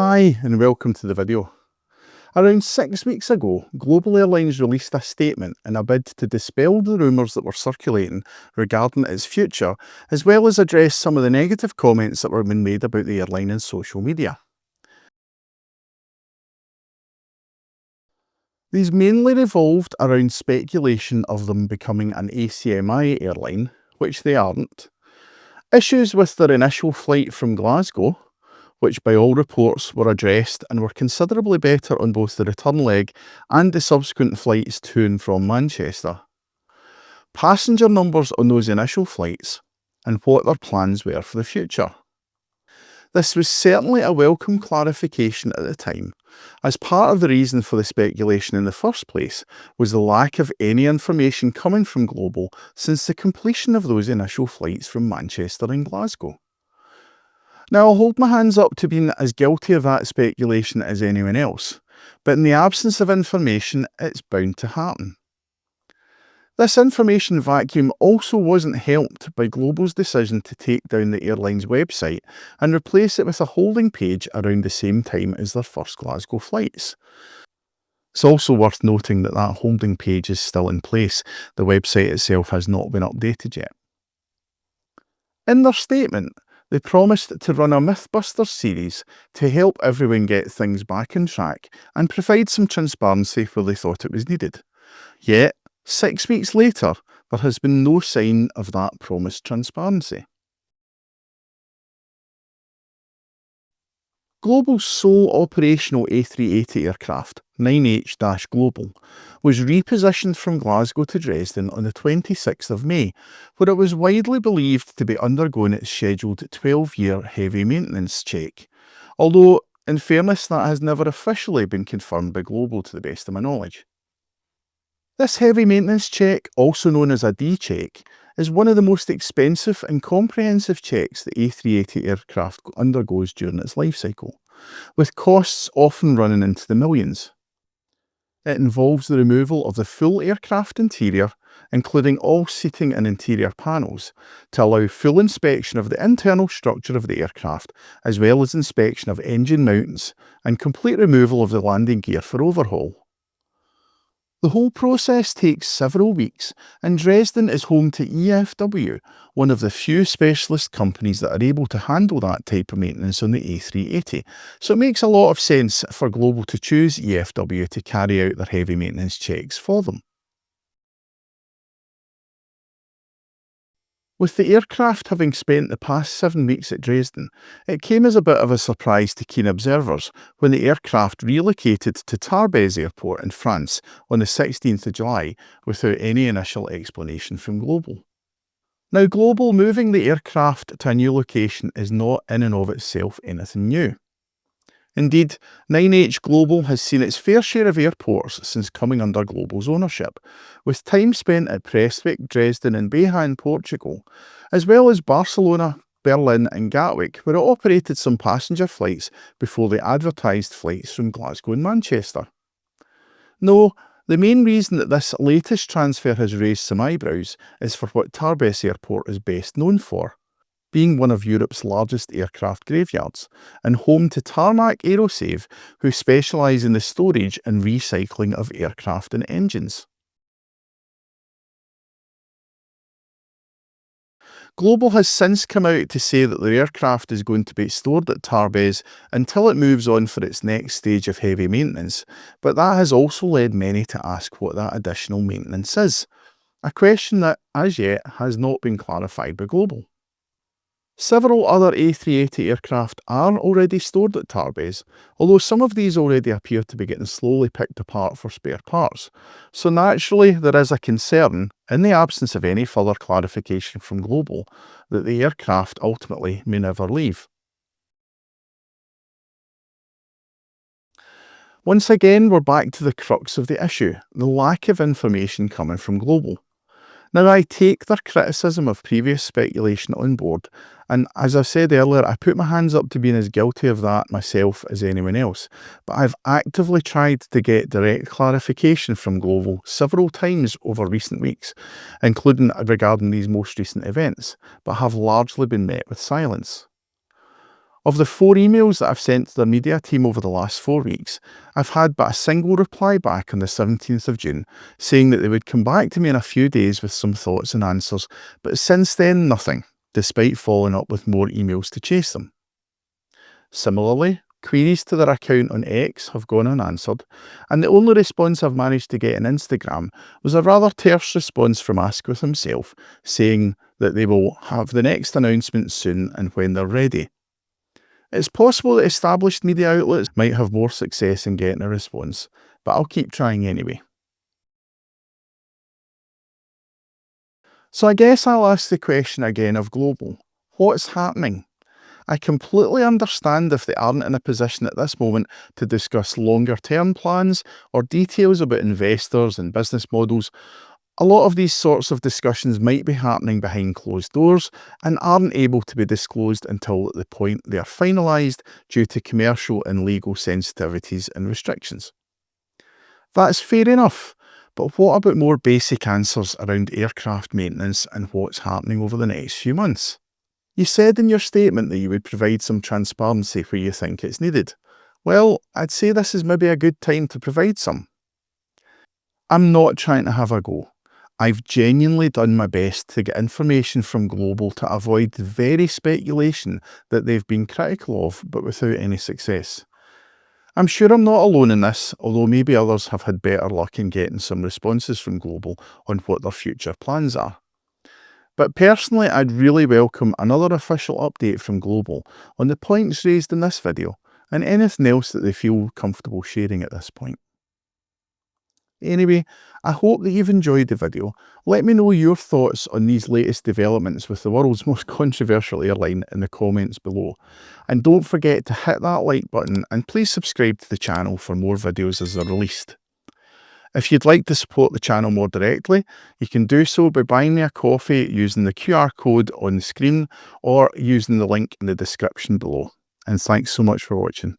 Hi and welcome to the video. Around 6 weeks ago, Global Airlines released a statement in a bid to dispel the rumours that were circulating regarding its future, as well as address some of the negative comments that were being made about the airline in social media. These mainly revolved around speculation of them becoming an ACMI airline, which they aren't, issues with their initial flight from Glasgow, which by all reports were addressed and were considerably better on both the return leg and the subsequent flights to and from Manchester, passenger numbers on those initial flights, and what their plans were for the future. This was certainly a welcome clarification at the time, as part of the reason for the speculation in the first place was the lack of any information coming from Global since the completion of those initial flights from Manchester and Glasgow. Now, I'll hold my hands up to being as guilty of that speculation as anyone else, but in the absence of information, it's bound to happen. This information vacuum also wasn't helped by Global's decision to take down the airline's website and replace it with a holding page around the same time as their first Glasgow flights. It's also worth noting that that holding page is still in place. The website itself has not been updated yet. In their statement, they promised to run a Mythbusters series to help everyone get things back on track and provide some transparency where they thought it was needed. Yet, 6 weeks later, there has been no sign of that promised transparency. Global's sole operational A380 aircraft, 9H-Global, was repositioned from Glasgow to Dresden on the 26th of May, where it was widely believed to be undergoing its scheduled 12-year heavy maintenance check, although, in fairness, that has never officially been confirmed by Global to the best of my knowledge. This heavy maintenance check, also known as a D-check, is one of the most expensive and comprehensive checks the A380 aircraft undergoes during its life cycle, with costs often running into the millions. It involves the removal of the full aircraft interior, including all seating and interior panels, to allow full inspection of the internal structure of the aircraft, as well as inspection of engine mounts, and complete removal of the landing gear for overhaul. The whole process takes several weeks, and Dresden is home to EFW, one of the few specialist companies that are able to handle that type of maintenance on the A380, so it makes a lot of sense for Global to choose EFW to carry out their heavy maintenance checks for them. With the aircraft having spent the past 7 weeks at Dresden, it came as a bit of a surprise to keen observers when the aircraft relocated to Tarbes airport in France on the 16th of July without any initial explanation from Global. Now, Global moving the aircraft to a new location is not in and of itself anything new. Indeed, 9H Global has seen its fair share of airports since coming under Global's ownership, with time spent at Prestwick, Dresden and Beja, Portugal, as well as Barcelona, Berlin and Gatwick, where it operated some passenger flights before they advertised flights from Glasgow and Manchester. No, the main reason that this latest transfer has raised some eyebrows is for what Tarbes Airport is best known for, being one of Europe's largest aircraft graveyards, and home to TARMAC Aerosave, who specialise in the storage and recycling of aircraft and engines. Global has since come out to say that the aircraft is going to be stored at Tarbes until it moves on for its next stage of heavy maintenance, but that has also led many to ask what that additional maintenance is, a question that, as yet, has not been clarified by Global. Several other A380 aircraft are already stored at Tarbes, although some of these already appear to be getting slowly picked apart for spare parts, so naturally there is a concern, in the absence of any further clarification from Global, that the aircraft ultimately may never leave. Once again, we're back to the crux of the issue, the lack of information coming from Global. Now, I take their criticism of previous speculation on board, and as I've said earlier, I put my hands up to being as guilty of that myself as anyone else, but I've actively tried to get direct clarification from Global several times over recent weeks, including regarding these most recent events, but have largely been met with silence. Of the 4 emails that I've sent to the media team over the last 4 weeks, I've had but a single reply back on the 17th of June, saying that they would come back to me in a few days with some thoughts and answers, but since then nothing, despite following up with more emails to chase them. Similarly, queries to their account on X have gone unanswered, and the only response I've managed to get on Instagram was a rather terse response from Asquith himself, saying that they will have the next announcement soon and when they're ready. It's possible that established media outlets might have more success in getting a response, but I'll keep trying anyway. So I guess I'll ask the question again of Global. What's happening? I completely understand if they aren't in a position at this moment to discuss longer term plans or details about investors and business models. A lot of these sorts of discussions might be happening behind closed doors and aren't able to be disclosed until at the point they are finalised due to commercial and legal sensitivities and restrictions. That's fair enough, but what about more basic answers around aircraft maintenance and what's happening over the next few months? You said in your statement that you would provide some transparency where you think it's needed. Well, I'd say this is maybe a good time to provide some. I'm not trying to have a go. I've genuinely done my best to get information from Global to avoid the very speculation that they've been critical of, but without any success. I'm sure I'm not alone in this, although maybe others have had better luck in getting some responses from Global on what their future plans are. But personally, I'd really welcome another official update from Global on the points raised in this video and anything else that they feel comfortable sharing at this point. Anyway, I hope that you've enjoyed the video. Let me know your thoughts on these latest developments with the world's most controversial airline in the comments below. And don't forget to hit that like button and please subscribe to the channel for more videos as they're released. If you'd like to support the channel more directly, you can do so by buying me a coffee using the QR code on the screen or using the link in the description below. And thanks so much for watching.